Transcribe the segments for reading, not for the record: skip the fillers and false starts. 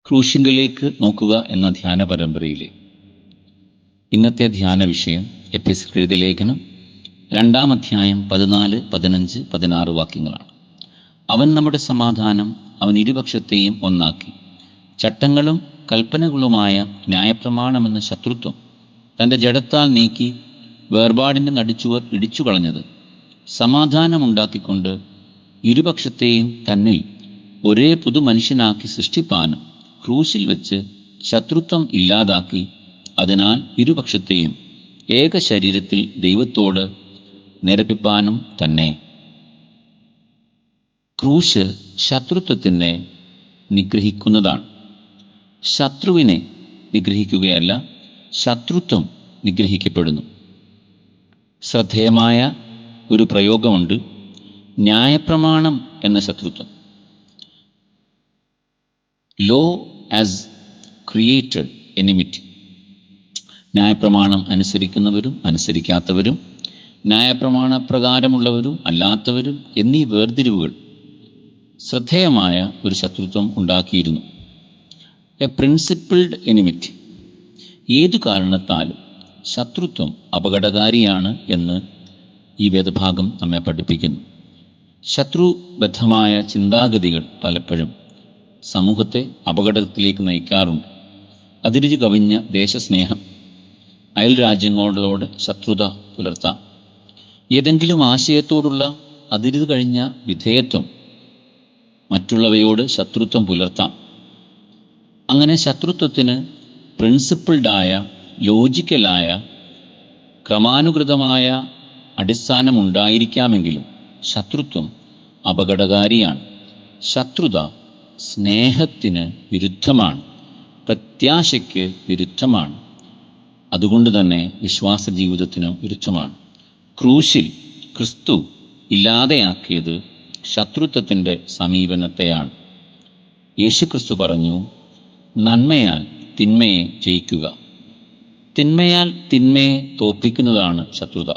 ക്രൂശിങ്കലേക്ക് നോക്കുക എന്ന ധ്യാന പരമ്പരയിലെ ഇന്നത്തെ ധ്യാന വിഷയം എഫെസ്യർക്ക് എഴുതിയ ലേഖനം 2-ാം അധ്യായം 14, 15, 16 വാക്യങ്ങളാണ്. അവൻ നമ്മുടെ സമാധാനം, അവൻ ഇരുപക്ഷത്തെയും ഒന്നാക്കി, ചട്ടങ്ങളും കൽപ്പനകളുമായ ന്യായപ്രമാണമെന്ന ശത്രുത്വം തൻ്റെ ജഡത്താൽ നീക്കി വേർപാടിൻ്റെ നടിച്ചുവർ ഇടിച്ചു കളഞ്ഞത്, സമാധാനമുണ്ടാക്കിക്കൊണ്ട് ഇരുപക്ഷത്തെയും തന്നിൽ ഒരേ പുതു മനുഷ്യനാക്കി സൃഷ്ടിപ്പാനും ക്രൂശിൽ വെച്ച് ശത്രുത്വം ഇല്ലാതാക്കി, അതിനാൽ ഇരുപക്ഷത്തെയും ഏക ശരീരത്തിൽ ദൈവത്തോട് നിരപ്പിപ്പാനും തന്നെ. ക്രൂശ് ശത്രുത്വത്തിനെ നിഗ്രഹിക്കുന്നതാണ്. ശത്രുവിനെ നിഗ്രഹിക്കുകയല്ല, ശത്രുത്വം നിഗ്രഹിക്കപ്പെടുന്നു. ശ്രദ്ധേയമായ ഒരു പ്രയോഗമുണ്ട്, ന്യായപ്രമാണം എന്ന ശത്രുത്വം. Law as created enmity. ന്യായപ്രമാണം അനുസരിക്കുന്നവരും അനുസരിക്കാത്തവരും, ന്യായപ്രമാണ പ്രകാരമുള്ളവരും അല്ലാത്തവരും എന്നീ വേർതിരിവുകൾ ശ്രദ്ധേയമായ ഒരു ശത്രുത്വം ഉണ്ടാക്കിയിരുന്നു. A principled enmity. ഏതു കാരണത്താലും ശത്രുത്വം അപകടകാരിയാണ് എന്ന് ഈ വേദഭാഗം നമ്മെ പഠിപ്പിക്കുന്നു. ശത്രുബദ്ധമായ ചിന്താഗതികൾ പലപ്പോഴും സമൂഹത്തെ അപകടത്തിലേക്ക് നയിക്കാറുണ്ട്. അതിരുചി കവിഞ്ഞ ദേശസ്നേഹം, അയൽ രാജ്യങ്ങളോട് ശത്രുത പുലർത്താം. ഏതെങ്കിലും ആശയത്തോടുള്ള അതിരുചി കഴിഞ്ഞ വിധേയത്വം മറ്റുള്ളവയോട് ശത്രുത്വം പുലർത്താം. അങ്ങനെ ശത്രുത്വത്തിന് പ്രിൻസിപ്പിൾഡായ, ലോജിക്കലായ, ക്രമാനുഗതമായ അടിസ്ഥാനമുണ്ടായിരിക്കാമെങ്കിലും ശത്രുത്വം അപകടകാരിയാണ്. ശത്രുത സ്നേഹത്തിന് വിരുദ്ധമാണ്, പ്രത്യാശയ്ക്ക് വിരുദ്ധമാണ്, അതുകൊണ്ട് തന്നെ വിശ്വാസ ജീവിതത്തിനും വിരുദ്ധമാണ്. ക്രൂശിൽ ക്രിസ്തു ഇല്ലാതെയാക്കിയത് ശത്രുത്വത്തിൻ്റെ സമീപനത്തെയാണ്. യേശുക്രിസ്തു പറഞ്ഞു, നന്മയാൽ തിന്മയെ ജയിക്കുക. തിന്മയാൽ തിന്മയെ തോൽപ്പിക്കുന്നതാണ് ശത്രുത.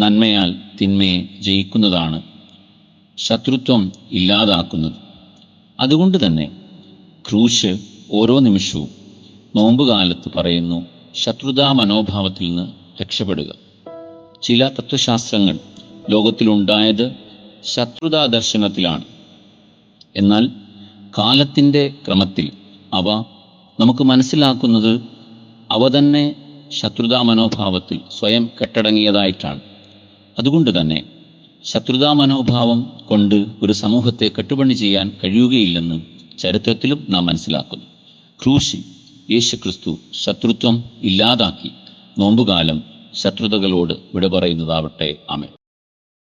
നന്മയാൽ തിന്മയെ ജയിക്കുന്നതാണ് ശത്രുത്വം ഇല്ലാതാക്കുന്നത്. അതുകൊണ്ട് തന്നെ ക്രൂശ് ഓരോ നിമിഷവും നോമ്പുകാലത്ത് പറയുന്നു, ശത്രുതാ മനോഭാവത്തിൽ നിന്ന് രക്ഷപ്പെടുക. ചില തത്വശാസ്ത്രങ്ങൾ ലോകത്തിലുണ്ടായത് ശത്രുതാ ദർശനത്തിലാണ്. എന്നാൽ കാലത്തിൻ്റെ ക്രമത്തിൽ അവ നമുക്ക് മനസ്സിലാക്കുന്നത് അവ തന്നെ ശത്രുതാ മനോഭാവത്തിൽ സ്വയം കെട്ടടങ്ങിയതായിട്ടാണ്. അതുകൊണ്ട് തന്നെ ശത്രുതാ മനോഭാവം കൊണ്ട് ഒരു സമൂഹത്തെ കെട്ടുപണി ചെയ്യാൻ കഴിയുകയില്ലെന്ന് ചരിത്രത്തിലും നാം മനസ്സിലാക്കുന്നു. ക്രൂശിൽ യേശുക്രിസ്തു ശത്രുത്വം ഇല്ലാതാക്കി നോമ്പുകാലം ശത്രുതകളോട് വിട പറയുന്നതാവട്ടെ. ആമേൻ.